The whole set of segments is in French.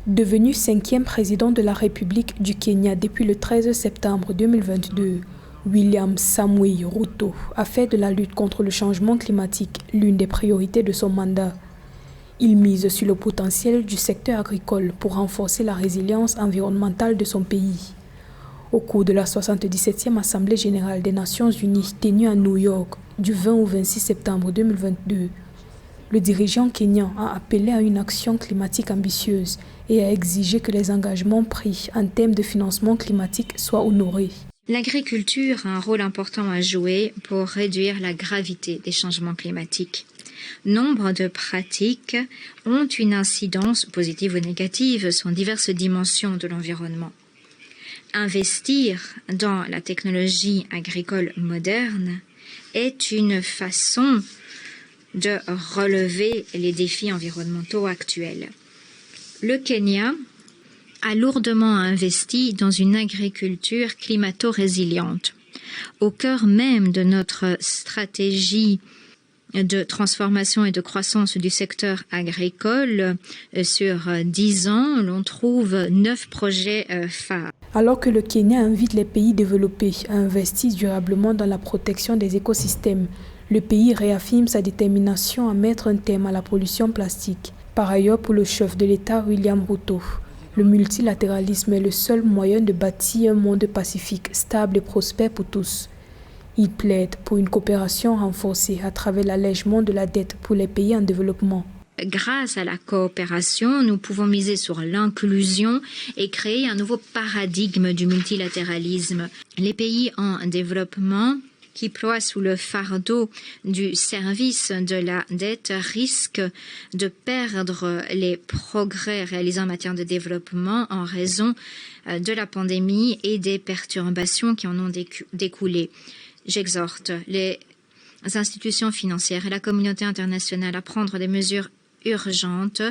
Devenu 5e président de la République du Kenya depuis le 13 septembre 2022, William Samoei Ruto a fait de la lutte contre le changement climatique l'une des priorités de son mandat. Il mise sur le potentiel du secteur agricole pour renforcer la résilience environnementale de son pays. Au cours de la 77e Assemblée générale des Nations unies tenue à New York du 20 au 26 septembre 2022, le dirigeant kenyan a appelé à une action climatique ambitieuse et a exigé que les engagements pris en termes de financement climatique soient honorés. L'agriculture a un rôle important à jouer pour réduire la gravité des changements climatiques. Nombre de pratiques ont une incidence positive ou négative sur diverses dimensions de l'environnement. Investir dans la technologie agricole moderne est une façon de relever les défis environnementaux actuels. Le Kenya a lourdement investi dans une agriculture climato-résiliente. Au cœur même de notre stratégie de transformation et de croissance du secteur agricole, sur 10 ans, l'on trouve 9 projets phares. Alors que le Kenya invite les pays développés à investir durablement dans la protection des écosystèmes, le pays réaffirme sa détermination à mettre un terme à la pollution plastique. Par ailleurs, pour le chef de l'État William Ruto, le multilatéralisme est le seul moyen de bâtir un monde pacifique, stable et prospère pour tous. Il plaide pour une coopération renforcée à travers l'allègement de la dette pour les pays en développement. Grâce à la coopération, nous pouvons miser sur l'inclusion et créer un nouveau paradigme du multilatéralisme. Les pays en développement qui ploient sous le fardeau du service de la dette risquent de perdre les progrès réalisés en matière de développement en raison de la pandémie et des perturbations qui en ont découlé. J'exhorte les institutions financières et la communauté internationale à prendre des mesures urgentes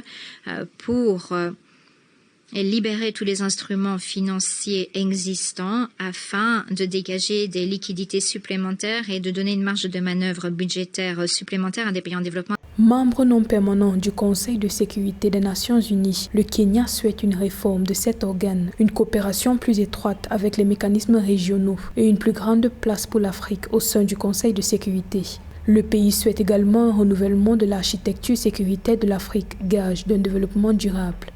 pour libérer tous les instruments financiers existants afin de dégager des liquidités supplémentaires et de donner une marge de manœuvre budgétaire supplémentaire à des pays en développement. Membre non permanent du Conseil de sécurité des Nations unies, le Kenya souhaite une réforme de cet organe, une coopération plus étroite avec les mécanismes régionaux et une plus grande place pour l'Afrique au sein du Conseil de sécurité. Le pays souhaite également un renouvellement de l'architecture sécuritaire de l'Afrique, gage d'un développement durable.